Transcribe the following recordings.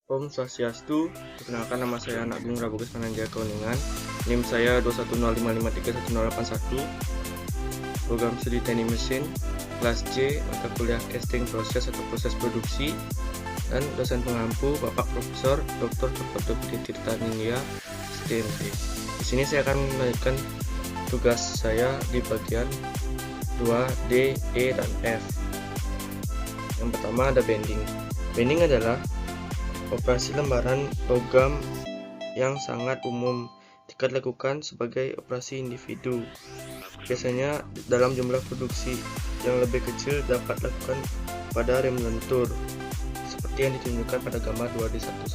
Om Swastiastu, perkenalkan nama saya Agung Rabagus Mananjaya Kuningan, NIM saya 210531081, program studi teknik mesin, kelas C, mata kuliah casting proses atau proses produksi, dan dosen pengampu Bapak Profesor Dr. Cokro Deputi Tirta Ningya, STMT. Di sini saya akan melanjutkan tugas saya di bagian 2D, E, dan F. Yang pertama ada bending. Bending adalah operasi lembaran logam yang sangat umum jika dilakukan sebagai operasi individu. Biasanya dalam jumlah produksi yang lebih kecil dapat dilakukan pada rem lentur, seperti yang ditunjukkan pada gambar 2D11.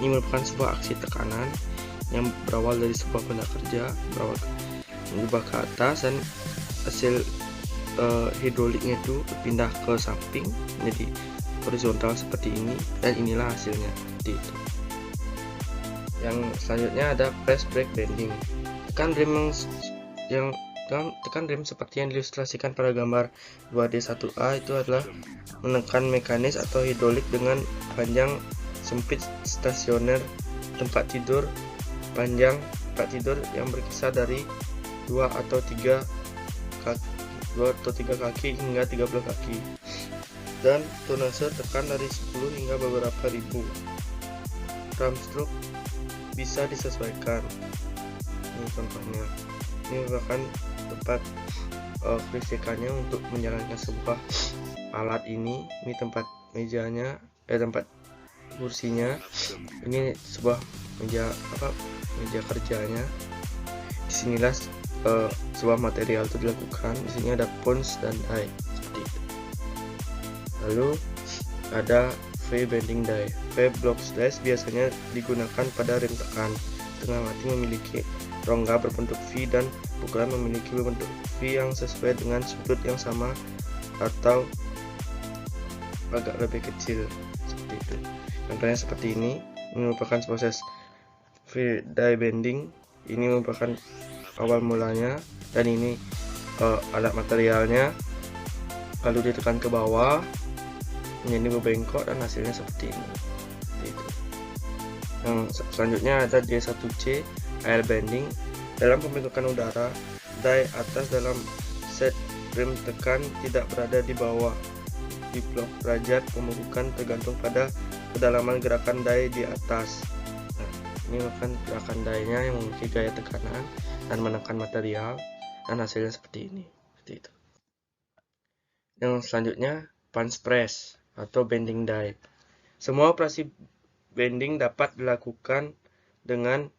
Ini merupakan sebuah aksi tekanan yang berawal dari sebuah benda kerja, berubah ke atas, dan hasil hidroliknya itu berpindah ke samping menjadi horizontal seperti ini, dan inilah hasilnya seperti itu. Yang selanjutnya ada press brake bending. Tekan rem seperti yang diilustrasikan pada gambar 2D1A itu adalah menekan mekanis atau hidrolik dengan panjang sempit stasioner tempat tidur, panjang tempat tidur yang berkisar dari 2 atau 3 kaki hingga 30 kaki, dan tonase tekan dari 10 hingga beberapa ribu. Drum stroke bisa disesuaikan. Ini contohnya. Ini merupakan tempat kelistrikannya untuk menjalankan sebuah alat ini. Ini tempat mejanya, tempat kursinya. Ini sebuah meja kerjanya. Disinilah sebuah material itu dilakukan. Di sini ada punch dan die seperti itu. Lalu ada V-bending die. V-block slash biasanya digunakan pada rem tekan. Tengah mati memiliki rongga berbentuk V dan pukulan memiliki bentuk V yang sesuai dengan sudut yang sama atau agak lebih kecil seperti itu. Contohnya seperti ini. Ini merupakan proses V-die bending. Ini merupakan awal mulanya, dan ini alat materialnya. Lalu ditekan ke bawah menjadi berbengkok dan hasilnya seperti ini. Itu. Yang selanjutnya ada D1C air bending. Dalam pembentukan udara, die atas dalam set rem tekan tidak berada di bawah. Di blok derajat pembentukan tergantung pada kedalaman gerakan die di atas. Nah, ini merupakan gerakan die-nya yang memiliki gaya tekanan dan menekan material, dan hasilnya seperti ini. Seperti itu. Yang selanjutnya punch press atau bending die. Semua operasi bending dapat dilakukan dengan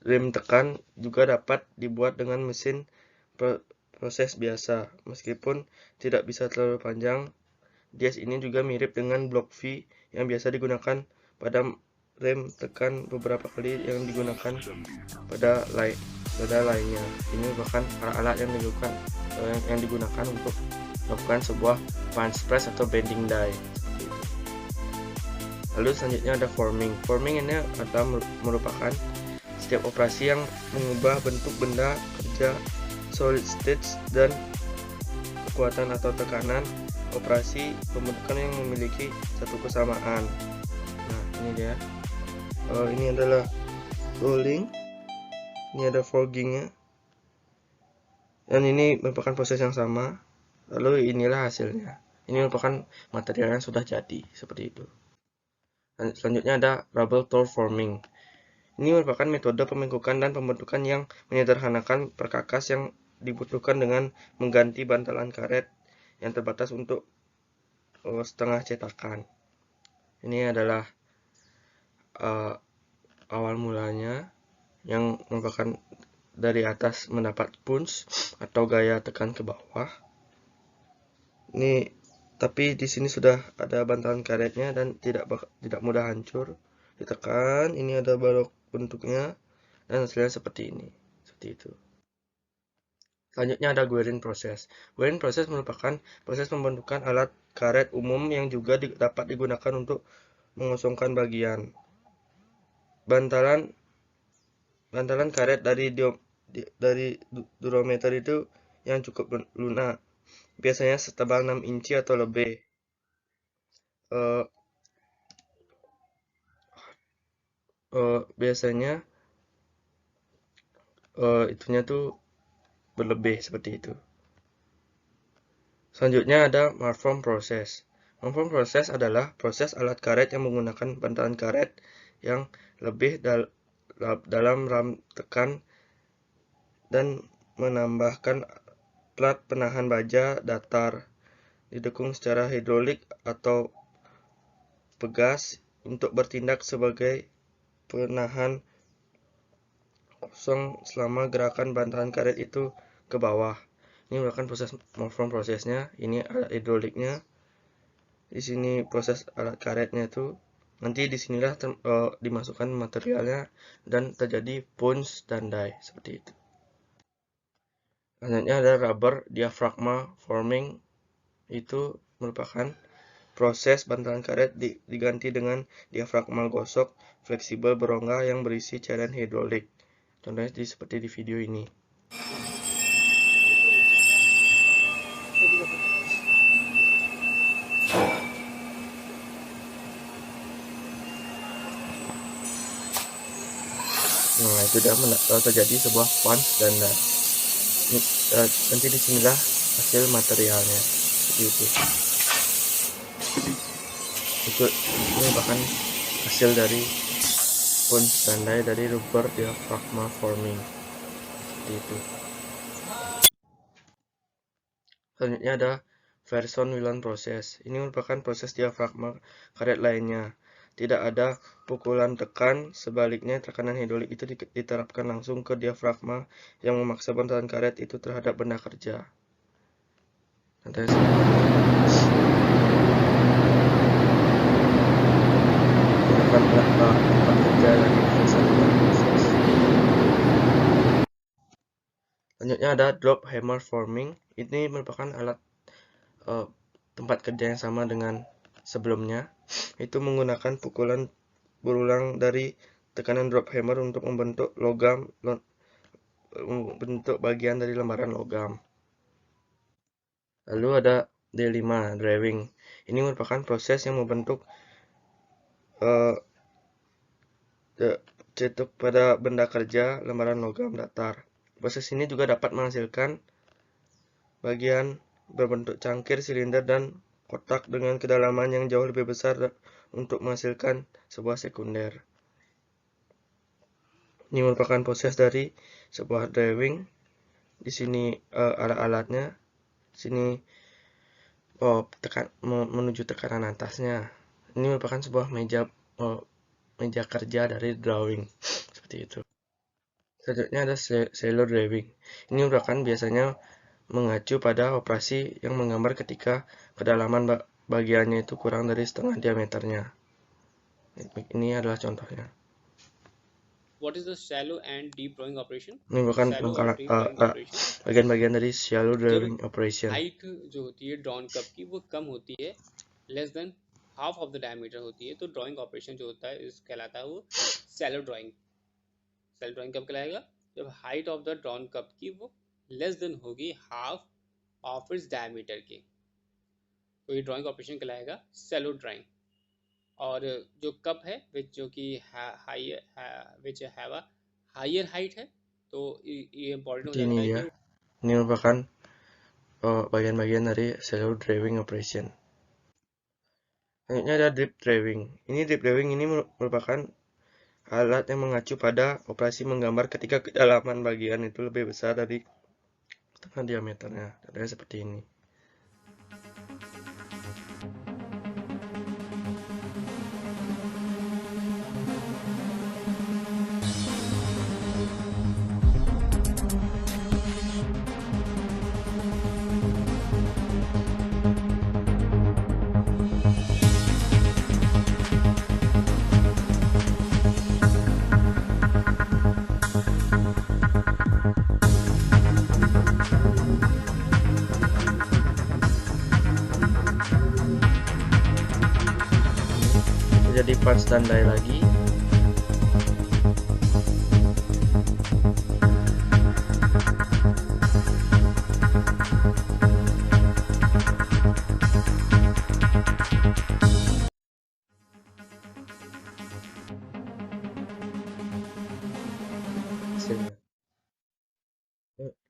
rem tekan, juga dapat dibuat dengan mesin proses biasa. Meskipun tidak bisa terlalu panjang, dies ini juga mirip dengan blok V yang biasa digunakan pada rem tekan beberapa kali yang digunakan pada lainnya. Ini merupakan alat-alat yang digunakan untuk melakukan sebuah punch press atau bending die seperti itu. Lalu selanjutnya ada forming. Forming ini adalah merupakan setiap operasi yang mengubah bentuk benda kerja solid state dan kekuatan atau tekanan operasi pembentukan yang memiliki satu kesamaan. Nah, ini dia. Ini adalah rolling. Ini ada forgingnya. Dan ini merupakan proses yang sama. Lalu inilah hasilnya. Ini merupakan material yang sudah jadi seperti itu. Dan selanjutnya ada rubber tool forming. Ini merupakan metode pembengkokan dan pembentukan yang menyederhanakan perkakas yang dibutuhkan dengan mengganti bantalan karet yang terbatas untuk setengah cetakan. Ini adalah awal mulanya, yang merupakan dari atas mendapat punch atau gaya tekan ke bawah. Ini tapi di sini sudah ada bantalan karetnya dan tidak mudah hancur. Ditekan, ini ada balok bentuknya, dan hasilnya seperti ini. Seperti itu. Selanjutnya ada wearing process. Wearing process merupakan proses pembentukan alat karet umum yang juga dapat digunakan untuk mengosongkan bagian. Bantalan karet dari durometer itu yang cukup lunak, biasanya setebal 6 inci atau lebih. biasanya itunya tuh berlebih seperti itu. Selanjutnya ada marform proses. Marform proses adalah proses alat karet yang menggunakan bantalan karet yang lebih dalam ram tekan dan menambahkan plat penahan baja datar didukung secara hidrolik atau pegas untuk bertindak sebagai penahan kosong selama gerakan bantalan karet itu ke bawah. Ini merupakan proses marform prosesnya. Ini alat hidroliknya. Di sini proses alat karetnya itu. Nanti disinilah dimasukkan materialnya dan terjadi punch dan die seperti itu. Selanjutnya ada rubber diaphragma forming. Itu merupakan proses bantalan karet diganti dengan diafragma gosok fleksibel berongga yang berisi cairan hidrolik. Contohnya seperti di video ini. Nah, itu sudah terjadi sebuah punch dan nanti disinilah hasil materialnya seperti itu. Ini merupakan hasil dari punch dan die dari rubber diaphragma forming seperti itu. Selanjutnya ada Verson-Whelan proses. Ini merupakan proses diafragma karet lainnya. Tidak ada pukulan tekan, sebaliknya tekanan hidrolik itu diterapkan langsung ke diafragma yang memaksa bantalan karet itu terhadap benda kerja. Selanjutnya ada drop hammer forming. Ini merupakan alat tempat kerja yang sama dengan sebelumnya. Itu menggunakan pukulan berulang dari tekanan drop hammer untuk membentuk bagian dari lembaran logam. Lalu ada D5 drawing. Ini merupakan proses yang membentuk cetuk pada benda kerja lembaran logam datar. Proses ini juga dapat menghasilkan bagian berbentuk cangkir, silinder, dan kotak dengan kedalaman yang jauh lebih besar untuk menghasilkan sebuah sekunder. Ini merupakan proses dari sebuah drawing. Di sini alat-alatnya. Sini menuju tekanan atasnya. Ini merupakan sebuah meja kerja dari drawing seperti itu. Selanjutnya ada shallow drawing. Ini merupakan biasanya mengacu pada operasi yang menggambar ketika kedalaman bagiannya itu kurang dari setengah diameternya. Ini adalah contohnya. What is the shallow and deep drawing operation? Ini merupakan bagian-bagian dari shallow drawing operation. Height जो होती है drawn cup की वो कम होती है, less than half of the diameter होती है, तो ड्राइंग ऑपरेशन जो होता है इस कहलाता है वो सैलो ड्राइंग। सैलो ड्राइंग कब कहलाएगा? जब height of the drawn cup की वो लेस देन होगी हाफ ऑफ इट्स डायमीटर की, तो ये ड्राइंग ऑपरेशन कहलाएगा सैलो ड्राइंग। और जो कप है विच जो कि which have a higher height है, तो ये इम्पोर्टेंट हो जाता है कि ini merupakan bagian-bagian dari shallow drawing operation. Selanjutnya ada deep drawing. Deep drawing ini merupakan alat yang mengacu pada operasi menggambar ketika kedalaman bagian itu lebih besar dari setengah diameternya. Contohnya seperti ini. Jadi punch dan die lagi.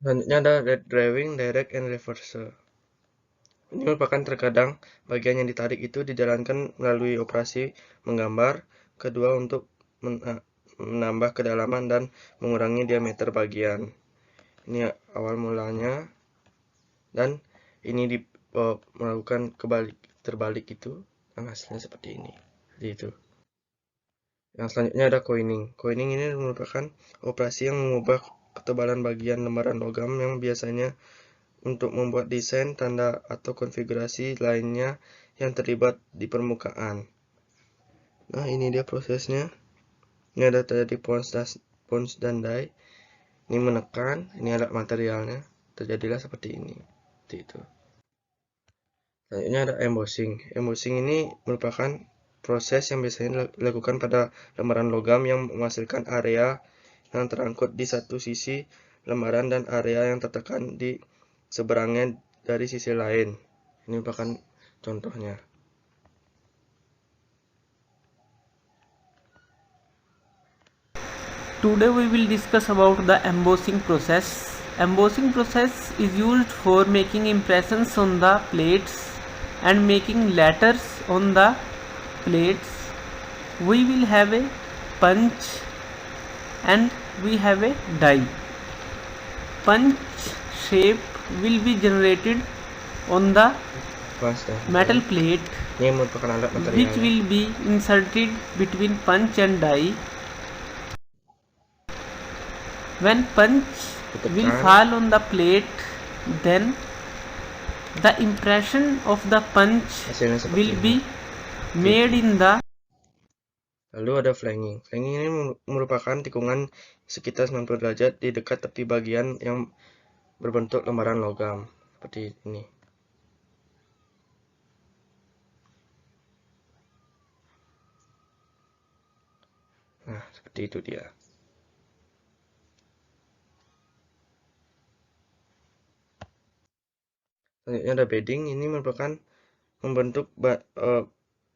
Selanjutnya ada red drawing, direct, and reversal. Ini merupakan terkadang bagian yang ditarik itu dijalankan melalui operasi menggambar, kedua untuk menambah kedalaman dan mengurangi diameter bagian. Ini awal mulanya, dan ini melakukan terbalik itu, dan hasilnya seperti ini. Jadi itu. Yang selanjutnya ada coining. Coining ini merupakan operasi yang mengubah ketebalan bagian lembaran logam yang biasanya untuk membuat desain, tanda, atau konfigurasi lainnya yang terlibat di permukaan. Nah, ini dia prosesnya. Ini ada terjadi pons dan die. Ini menekan, ini ada materialnya. Terjadilah seperti ini. Seperti itu. Selanjutnya ada embossing. Embossing ini merupakan proses yang biasanya dilakukan pada lembaran logam yang menghasilkan area yang terangkut di satu sisi lembaran dan area yang tertekan di seberangnya dari sisi lain. Ini merupakan contohnya. Today we will discuss about the embossing process. Embossing process is used for making impressions on the plates and making letters on the plates. We will have a punch and we have a die. Punch shape will be generated on the metal plate, Ini merupakan alat material which will be inserted between punch and die. When punch will fall on the plate, then the impression of the punch will be made in the. Lalu ada flanging. Flanging ini merupakan tikungan sekitar 90 derajat di dekat tepi bagian yang berbentuk lembaran logam seperti ini. Nah, seperti itu dia. Selanjutnya ada bedding. Ini merupakan membentuk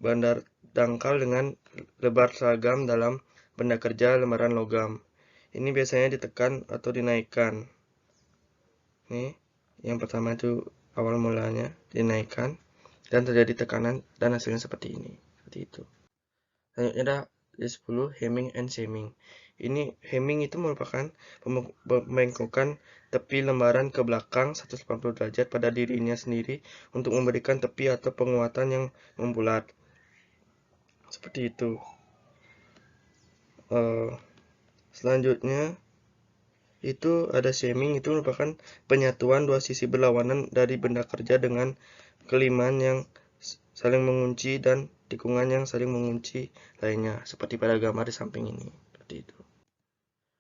bandar dangkal dengan lebar seragam dalam benda kerja lembaran logam. Ini biasanya ditekan atau dinaikkan. Nih, yang pertama itu awal mulanya dinaikkan dan terjadi tekanan dan hasilnya seperti ini. Seperti itu. Selanjutnya ada 10 hemming and seaming. Ini hemming itu merupakan pembengkokan tepi lembaran ke belakang 180 derajat pada dirinya sendiri untuk memberikan tepi atau penguatan yang membulat. Seperti itu. Selanjutnya itu ada seaming. Itu merupakan penyatuan dua sisi berlawanan dari benda kerja dengan keliman yang saling mengunci dan tikungan yang saling mengunci lainnya, seperti pada gambar di samping ini. Seperti itu.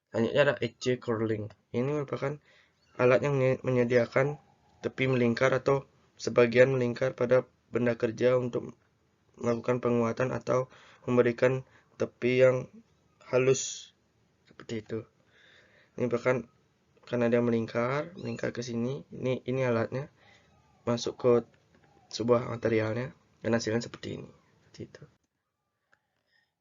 Selanjutnya ada edge curling. Ini merupakan alat yang menyediakan tepi melingkar atau sebagian melingkar pada benda kerja untuk melakukan penguatan atau memberikan tepi yang halus, seperti itu. Ini bahkan karena dia melingkar ke sini, ini alatnya masuk ke sebuah materialnya dan hasilnya seperti ini. Seperti itu.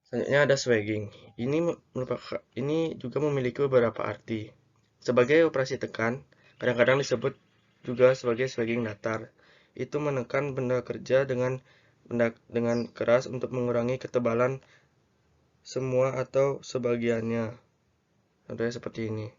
Selanjutnya ada swagging. Ini juga memiliki beberapa arti. Sebagai operasi tekan, kadang-kadang disebut juga sebagai swagging datar. Itu menekan benda kerja dengan keras untuk mengurangi ketebalan semua atau sebagiannya. Contohnya seperti ini.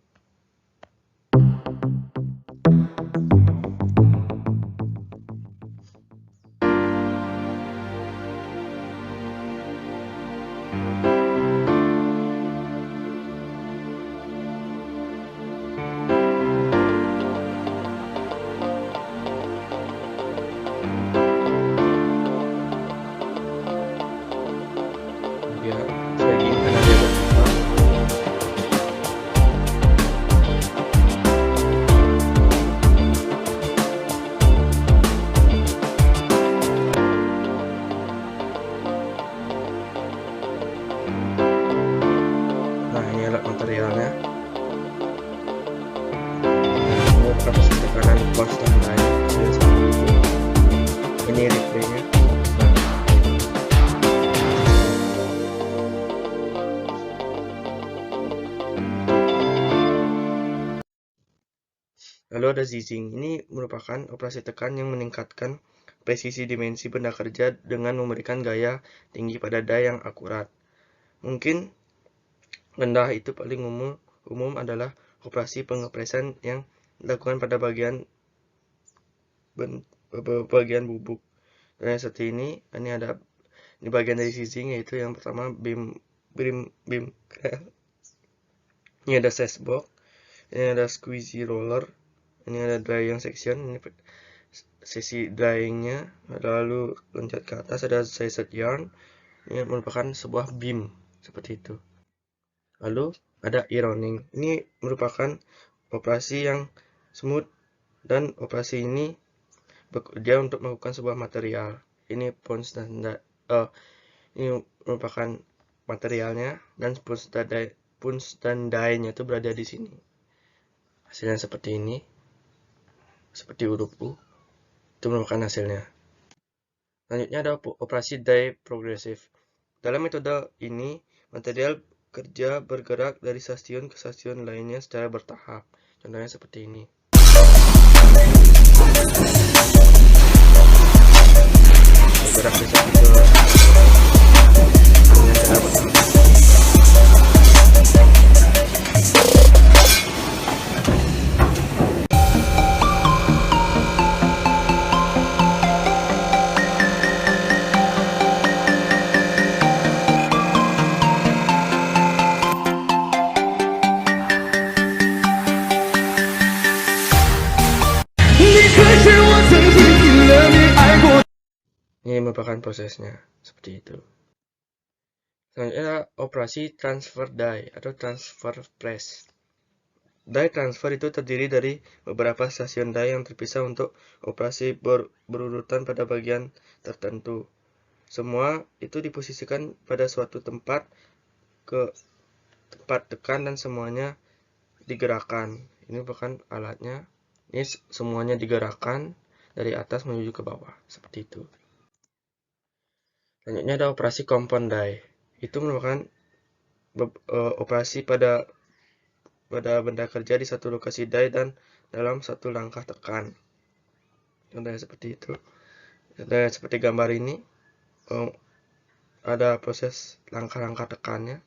Lalu ada zizzing. Ini merupakan operasi tekan yang meningkatkan presisi dimensi benda kerja dengan memberikan gaya tinggi pada die yang akurat. Mungkin rendah itu paling umum adalah operasi pengepresan yang dilakukan pada bagian bubuk. Dan seperti ini ada di bagian dari zizzing, yaitu yang pertama beam crel. Ini ada size box, ini ada squeezy roller, ini ada drying section, ini sesi dryingnya, lalu loncat ke atas ada sized yarn, ini merupakan sebuah beam seperti itu. Lalu ada ironing, ini merupakan operasi yang smooth, dan operasi ini bekerja untuk melakukan sebuah material. Ini punch ini merupakan materialnya, dan punch dan die-nya itu berada di sini. Hasilnya seperti ini, seperti huruf U. Itu merupakan hasilnya. Selanjutnya ada operasi die progressive. Dalam metode ini, material kerja bergerak dari stasiun ke stasiun lainnya secara bertahap. Contohnya seperti ini. Bergerak dari satu ke lainnya secara bertahap. Ini merupakan prosesnya seperti itu. Selanjutnya operasi transfer die atau transfer press. Die transfer itu terdiri dari beberapa stasiun die yang terpisah untuk operasi berurutan pada bagian tertentu. Semua itu diposisikan pada suatu tempat ke tempat tekan dan semuanya digerakkan. Ini merupakan alatnya. Ini semuanya digerakkan dari atas menuju ke bawah seperti itu. Selanjutnya ada operasi compound die. Itu merupakan operasi pada benda kerja di satu lokasi die dan dalam satu langkah tekan. Contohnya seperti itu. Contohnya seperti gambar ini, ada proses langkah-langkah tekannya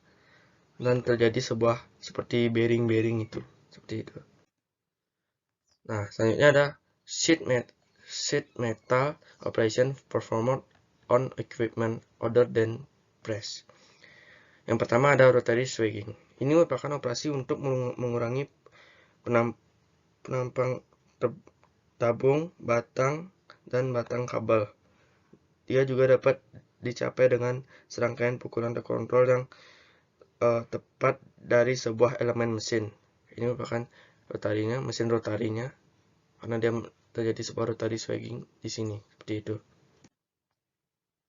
dan terjadi sebuah seperti bearing itu, seperti itu. Nah, selanjutnya ada sheet metal operation performed on equipment other than press. Yang pertama ada rotary swagging. Ini merupakan operasi untuk mengurangi penampang tabung, batang, dan batang kabel. Dia juga dapat dicapai dengan serangkaian pukulan terkontrol yang tepat dari sebuah elemen mesin. Ini merupakan rotarinya, mesin rotarinya, karena dia terjadi sebuah rotary swagging di sini, seperti itu.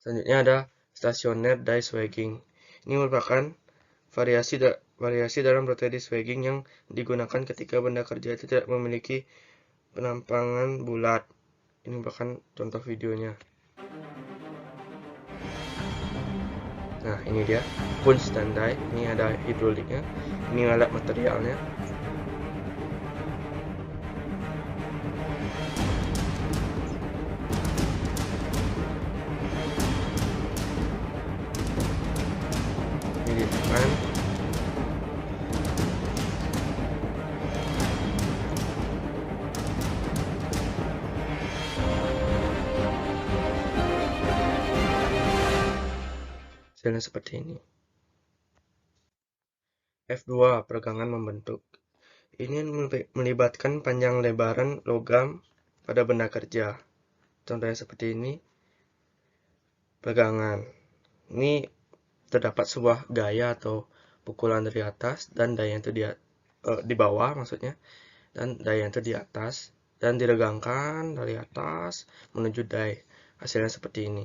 Selanjutnya ada stationer die swagging. Ini merupakan variasi dalam rotary swagging yang digunakan ketika benda kerja itu tidak memiliki penampangan bulat. Ini merupakan contoh videonya. Nah, ini dia punch dan die. Ini ada hidroliknya. Ini alat materialnya. Ini ditekan. Hasilnya seperti ini. F2 peregangan membentuk. Ini melibatkan panjang lebaran logam pada benda kerja. Contohnya seperti ini. Peregangan. Ini terdapat sebuah gaya atau pukulan dari atas dan daya itu di bawah maksudnya, dan daya itu di atas dan diregangkan dari atas menuju die. Hasilnya seperti ini.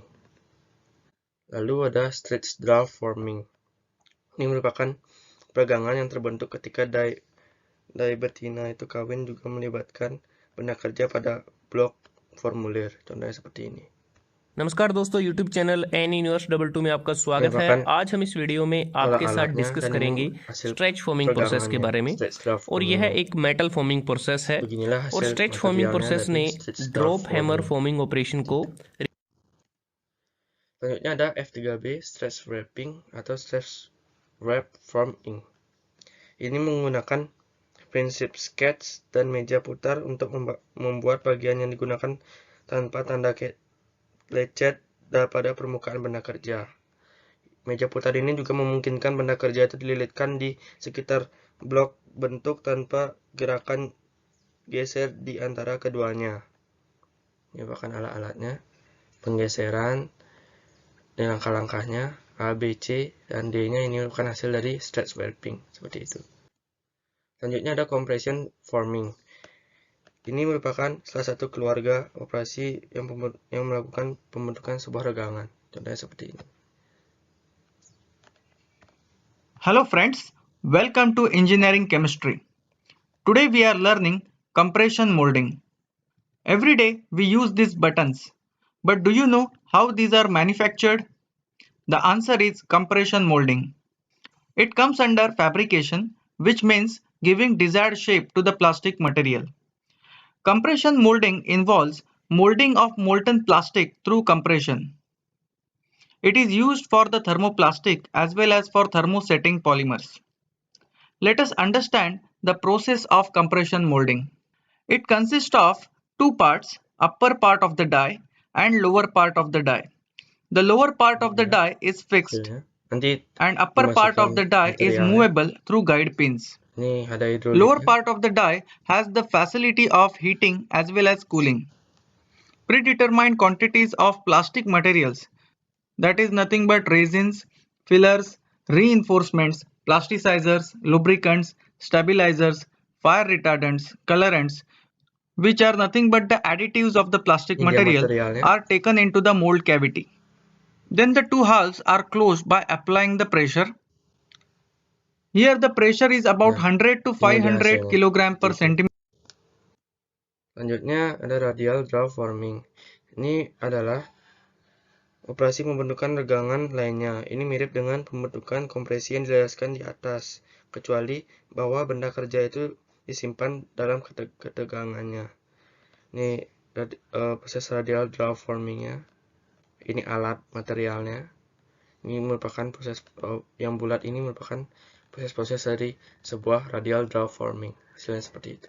Lalu ada stretch draw forming. Ini merupakan peregangan yang terbentuk ketika die betina itu kawin, juga melibatkan benda kerja pada blok formulir. Contohnya seperti ini. नमस्कार दोस्तों, YouTube channel N universe 22 में आपका स्वागत है। merupakan आज हम इस वीडियो में pola आपके साथ alatnya डिस्कस dan ini करेंगे hasil स्ट्रेच फॉर्मिंग प्रोसेस के peregangannya, बारे में। stretch draw और यह forming. एक मेटल फॉर्मिंग प्रोसेस है Beginilah और hasil stretch forming materialnya process dari ने stretch draw drop hammer forming. Forming operation को Selanjutnya ada F3B stretch wrapping atau stretch wrap forming. Ini menggunakan prinsip sketch dan meja putar untuk membuat bagian yang digunakan tanpa tanda lecet pada permukaan benda kerja. Meja putar ini juga memungkinkan benda kerja itu dililitkan di sekitar blok bentuk tanpa gerakan geser di antara keduanya. Ini merupakan alat-alatnya, penggeseran, dan langkah-langkahnya, A, B, C, dan D-nya ini merupakan hasil dari stretch wrapping, seperti itu. Selanjutnya ada compression forming. Ini merupakan salah satu keluarga operasi yang melakukan pembentukan sebuah regangan. Contohnya seperti ini. Hello friends, welcome to engineering chemistry. Today we are learning compression molding. Every day we use these buttons, but do you know how these are manufactured? The answer is compression molding. It comes under fabrication, which means giving desired shape to the plastic material. Compression molding involves molding of molten plastic through compression. It is used for the thermoplastic as well as for thermosetting polymers. Let us understand the process of compression molding. It consists of two parts, upper part of the die and lower part of the die. The lower part of the die is fixed Nanti and upper part of dimasukkan the die is materialnya. movable through guide pins. Ini ada Lower hidroliknya. part of the die has the facility of heating as well as cooling. Predetermined quantities of plastic materials, that is nothing but resins, fillers, reinforcements, plasticizers, lubricants, stabilizers, fire retardants, colorants, which are nothing but the additives of the plastic Ini dia material, materialnya. are taken into the mold cavity. Then the two halves are closed by applying the pressure. Here the pressure is about 100 to 500 kg per centimeter. Selanjutnya ada radial draw forming. Ini adalah operasi pembentukan regangan lainnya. Ini mirip dengan pembentukan kompresi yang dijelaskan di atas, kecuali bahwa benda kerja itu disimpan dalam ketegangannya. Ini proses radial draw formingnya. Ini alat materialnya. Ini merupakan proses yang bulat ini merupakan proses-proses dari sebuah radial draw forming. Hasilnya seperti itu.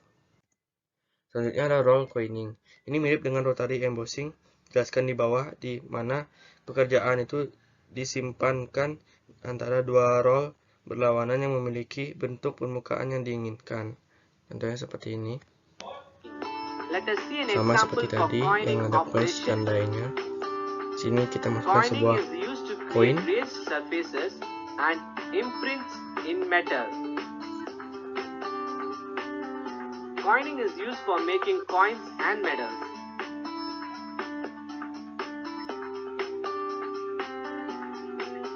Selanjutnya ada roll coining. Ini mirip dengan rotary embossing. Jelaskan di bawah, di mana pekerjaan itu disimpankan antara dua roll berlawanan yang memiliki bentuk permukaan yang diinginkan. Contohnya seperti ini. Sama seperti tadi yang ada plus dan lainnya. Sini kita masukkan sebuah koin. And imprints in metal. Coining is used for making coins and medals.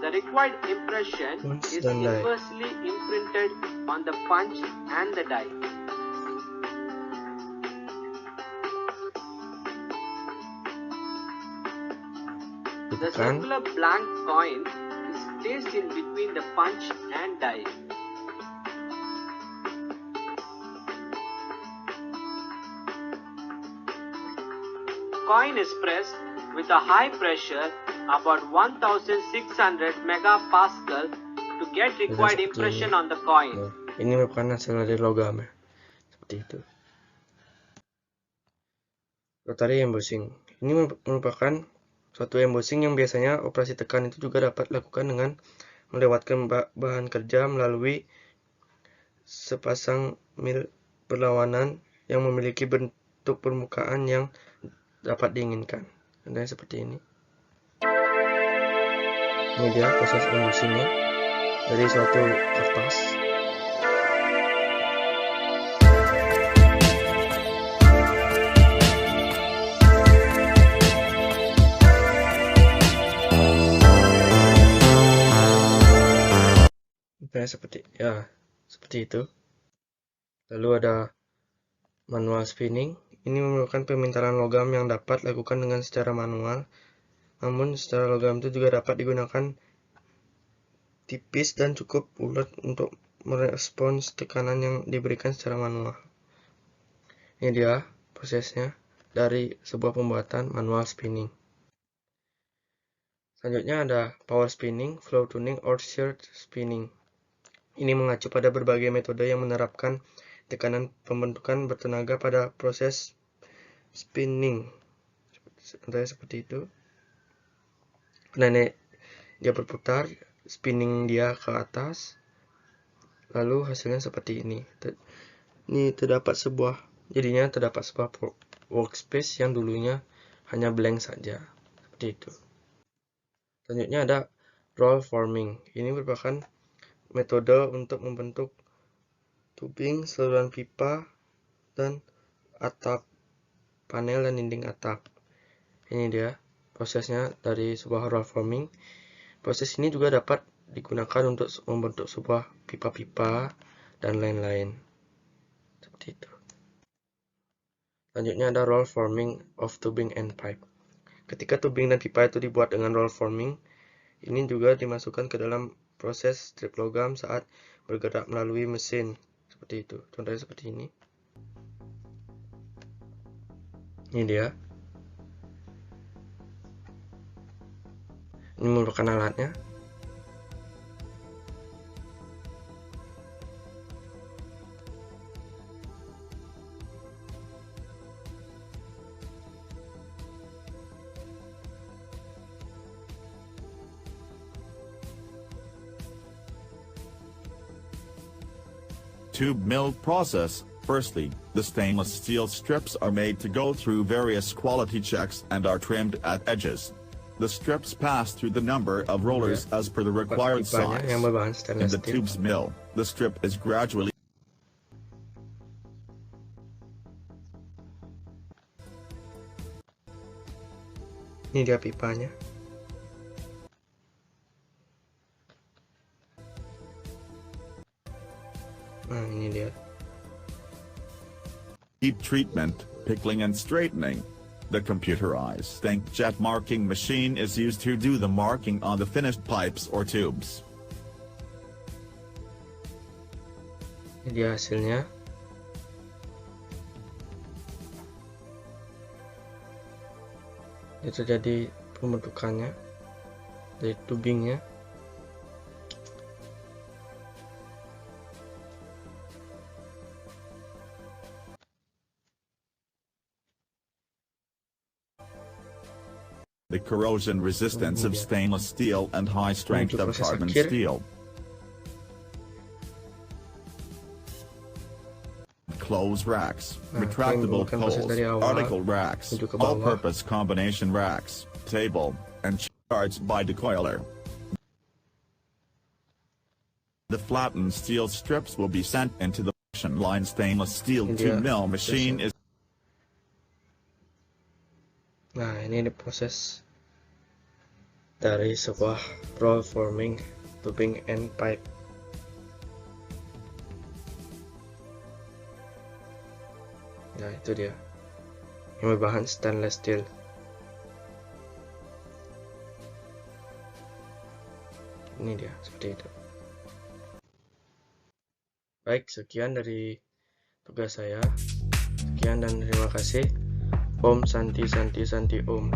The required impression is inversely imprinted on the punch and the die. The circular blank coin is placed in between the punch and die. Coin is pressed with a high pressure about 1600 megapascal to get required impression on the coin. Ini merupakan hasil dari logam ya. Seperti itu. Rotary embossing. Ini merupakan suatu embossing yang biasanya operasi tekan itu juga dapat dilakukan dengan melewatkan bahan kerja melalui sepasang mil berlawanan yang memiliki bentuk permukaan yang dapat diinginkan. Contohnya seperti ini. Ini dia proses embossingnya dari suatu kertas. Seperti itu. Lalu ada manual spinning. Ini merupakan pemintalan logam yang dapat dilakukan dengan secara manual. Namun secara logam itu juga dapat digunakan tipis dan cukup bulat untuk merespons tekanan yang diberikan secara manual. Ini dia prosesnya dari sebuah pembuatan manual spinning. Selanjutnya ada power spinning, flow tuning, or shear spinning. Ini mengacu pada berbagai metode yang menerapkan tekanan pembentukan bertenaga pada proses spinning. Contohnya seperti itu. Nah, dia berputar, spinning dia ke atas, lalu hasilnya seperti ini. Ini jadinya terdapat sebuah workspace yang dulunya hanya blank saja, seperti itu. Selanjutnya ada roll forming. Ini merupakan metode untuk membentuk tubing, saluran pipa, dan atap panel dan dinding atap. Ini dia prosesnya dari sebuah roll forming. Proses ini juga dapat digunakan untuk membentuk sebuah pipa-pipa dan lain-lain. Seperti itu. Selanjutnya ada roll forming of tubing and pipe. Ketika tubing dan pipa itu dibuat dengan roll forming, ini juga dimasukkan ke dalam proses strip logam saat bergerak melalui mesin. Seperti itu. Contohnya seperti ini. Ini dia. Ini merupakan alatnya. Tube mill process. Firstly, the stainless steel strips are made to go through various quality checks and are trimmed at edges. The strips pass through the number of rollers as per the required size. Yang berbahan In stainless the steel. tube's mill, the strip is gradually Ini dia pipanya. Nah, ini dia. heat treatment, pickling and straightening. The computerized inkjet marking machine is used to do the marking on the finished pipes or tubes. Ini dia hasilnya. Itu jadi pembentukannya dari tubingnya. The corrosion resistance of stainless steel and high strength of proses carbon akhir. steel. Clothes racks, Nah, retractable ini bukan proses poles, dari awal article racks, menuju ke bawah. all-purpose combination racks, table, and charts by decoiler. The flattened steel strips will be sent into the production line. Stainless steel Ini tube dia mill machine is Nah, ini proses dari sebuah roll forming tubing and pipe. Nah, itu dia. Yang berbahan stainless steel. Ini dia, seperti itu. Baik, sekian dari tugas saya. Sekian dan terima kasih. Om Santi Santi Santi Om.